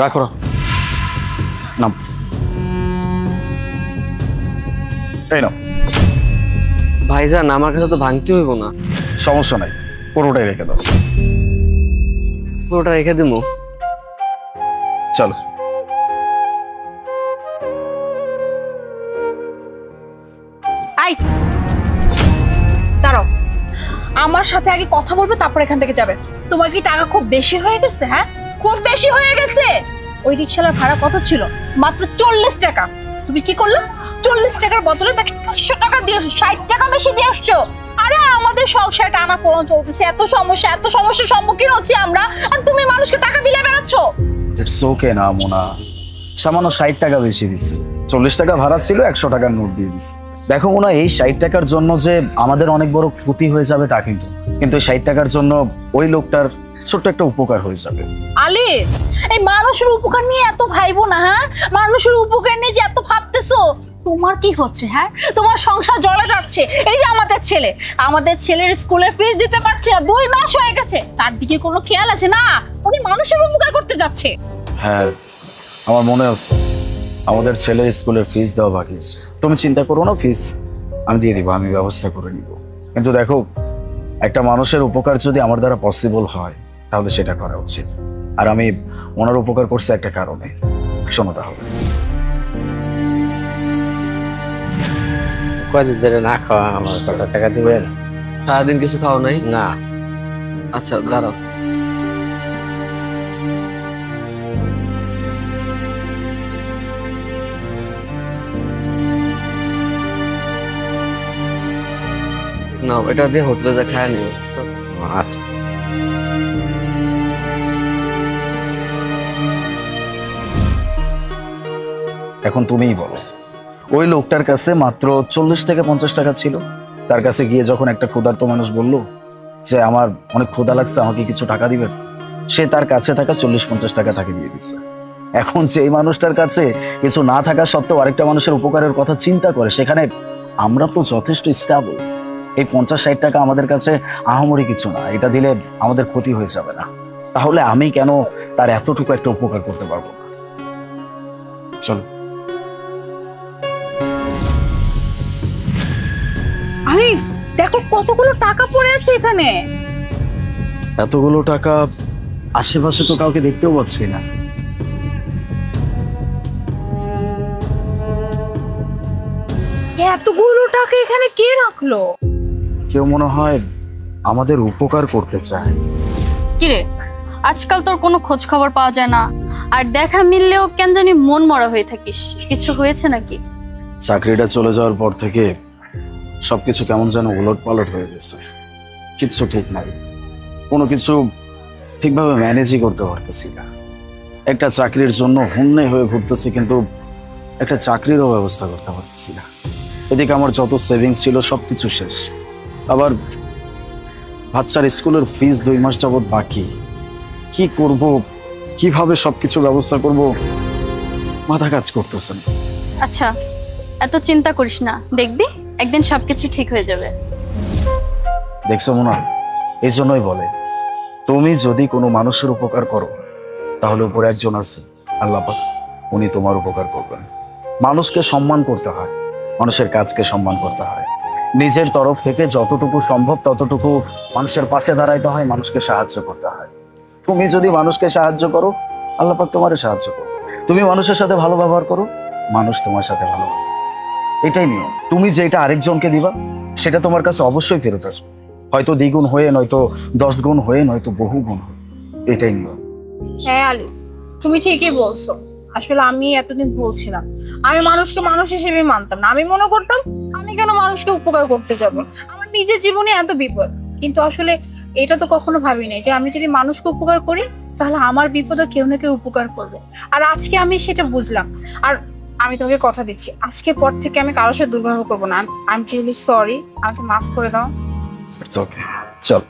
রাখো নাম এই নাও। ভাইজান আমার কাছে তো ভাঙতে হইব না। সমস্যা নাই, পুরোটাই রেখে দাও। পুরোটা রেখে দিবো। চলো। আই দাঁড়াও, আমার সাথে আগে কথা বলবে, তারপর এখান থেকে যাবে। তোমার কি টাকা খুব বেশি হয়ে গেছে? হ্যাঁ, খুব বেশি হয়ে গেছে। ওই রিকশালার ভাড়া কত ছিল? মাত্র 40 টাকা। তুমি কি করলে? 40 টাকার বদলে তাকে 100 টাকা দিয়ে আসছো, 60 টাকা বেশি দিয়ে আসছো। আরে আমাদের সংসার টানা পোড়ন চলতেছে, এত সমস্যার সম্মুখীন হচ্ছি আমরা, আর তুমি মানুষকে টাকা বিলে বেড়াচ্ছ। ইটস ওকে না মোনা, সামান্য 60 টাকা বেশি দিছি। 40 টাকা ভাড়া ছিল, 100 টাকার নোট দিয়ে দিছি। দেখো মোনা, এই 60 টাকার জন্য যে আমাদের অনেক বড় ক্ষতি হয়ে যাবে তা কিন্তু 60 টাকার জন্য ওই লোকটার ছোট্ট একটা উপকার হয়ে যাবে। আলী, এই মানুষের উপকার নিয়ে এত ভাইবো না। হ্যাঁ, মানুষের উপকার নিয়ে যে এত ভাবতেছো, তোমার কি হচ্ছে? হ্যাঁ, তোমার সংসার জ্বলে যাচ্ছে। এই যে আমাদের ছেলের স্কুলের ফিস দিতে পারছে না, 2 মাস হয়ে গেছে। তার দিকে কোনো খেয়াল আছে না? উনি মানুষের উপকার করতে যাচ্ছে। হ্যাঁ, আমার মনে আছে আমাদের ছেলের স্কুলের ফিস দেওয়া বাকি আছে। তুমি চিন্তা করো না, ফিস আমি দিয়ে দিব, আমি ব্যবস্থা করে নিব। কিন্তু দেখো, একটা মানুষের উপকার যদি আমার দ্বারা পসিবল হয় তাহলে সেটা করা উচিত। আর আমি ওনার উপকার করছি একটা কারণে, শোনো তাহলে। কয়দিন ধরে না খাওয়া, আমার কত টাকা দিবেন? সারাদিন কিছু খাও নাই? না। আচ্ছা দাঁড়াও। নাও, এটা দিয়ে হোটেলে যা খায় নিও। আচ্ছা ঠিক আছে। এখন তুমিই বলো, ওই লোকটার কাছে মাত্র 40 থেকে 50 টাকা ছিল। তার কাছে গিয়ে যখন একটা ক্ষুধার্ত মানুষ বলল যে আমার অনেক ক্ষুধা লাগছে, আমাকে কিছু টাকা দিবেন, সে তার কাছে থাকা 40-50 টাকা তাকে দিয়ে দিচ্ছে। এখন যে এই মানুষটার কাছে কিছু না থাকা সত্ত্বেও আরেকটা মানুষের উপকারের কথা চিন্তা করে, সেখানে আমরা তো যথেষ্ট স্টেবল। এই 50-60 টাকা আমাদের কাছে আহামরি কিছু না, এটা দিলে আমাদের ক্ষতি হয়ে যাবে না। তাহলে আমি কেন তার এতটুকু একটা উপকার করতে পারবো না? চলো। আলিফ, দেখো কতগুলো টাকা পড়ে আছে এখানে। এতগুলো টাকা আশেপাশে তো কাউকে দেখতেও পাচ্ছি না। এতগুলো টাকা এখানে কে রাখলো? কেউ মনে হয় আমাদের উপকার করতে চায়। কিরে, আজকাল তোর কোনো খোঁজ খবর পাওয়া যায় না, আর দেখা মিললেও কেন জানি মন মরা হয়ে থাকিস। কিছু হয়েছে নাকি? চাকরিটা চলে যাওয়ার পর থেকে সবকিছু কেমন যেন উলট পালট হয়ে গেছে। কিচ্ছু ঠিক নাই, কোনো কিছু ঠিকভাবে ম্যানেজই করতে পারতেছি না। একটা চাকরির জন্য হুন্নে হয়ে ঘুরতেছি, কিন্তু একটা চাকরিরও ব্যবস্থা করতে পারতেছি না। এদিকে আমার যত সেভিংস ছিল সবকিছু শেষ। আবার বাচ্চার স্কুলের ফিস 2 মাস যাবত বাকি। কি করব, কিভাবে সবকিছু ব্যবস্থা করব, মাথা কাজ করতেছে না। আচ্ছা, এত চিন্তা করিস না, দেখবি একদিন সবকিছু ঠিক হয়ে যাবে। দেখছো মোনা, এই জন্যই বলে তুমি যদি কোনো মানুষের উপকার করো তাহলে উপরে একজন আছে, আল্লাহ পাক, উনি তোমার উপকার করবেন। মানুষকে সম্মান করতে হয়, মানুষের কাজকে সম্মান করতে হয়। নিজের তরফ থেকে যতটুকু সম্ভব ততটুকু মানুষের পাশে দাঁড়াইতে হয়, মানুষকে সাহায্য করতে হয়। তুমি যদি মানুষকে সাহায্য করো, আল্লাহ পাক তোমারে সাহায্য করো। তুমি মানুষের সাথে ভালো ব্যবহার করো, মানুষ তোমার সাথে ভালো ব্যবহার করবে। এটাই নিয়ম। তুমি যেটা আরেকজনকে দিবা সেটা তোমার কাছে অবশ্যই ফেরত আসবে, হয়তো দ্বিগুণ হয়ে, নয়তো 10 গুণ হয়ে, নয়তো বহু গুণ হয়ে। এটাই নিয়ম। হ্যাঁ আলিফ, তুমি ঠিকই বলছো। আসলে আমি এতদিন বলছিলাম, আমি মানুষকে মানুষ হিসেবে মানতাম না। আমি মনে করতাম আমি কেন মানুষকে উপকার করতে যাব, আমার নিজের জীবনে এত বিপদ। কিন্তু আসলে এটা তো কখনো ভাবি নাই যে আমি যদি মানুষকে উপকার করি তাহলে আমার বিপদে কেউ না কেউ উপকার করবে। আর আজকে আমি সেটা বুঝলাম। আর আমি তোমাকে কথা দিচ্ছি, আজকের পর থেকে আমি কারোর সাথে দুর্ব্যবহার করবো না। আই এম রিয়েলি সরি, আমাকে মাফ করে দাও। ইটস ওকে, চল।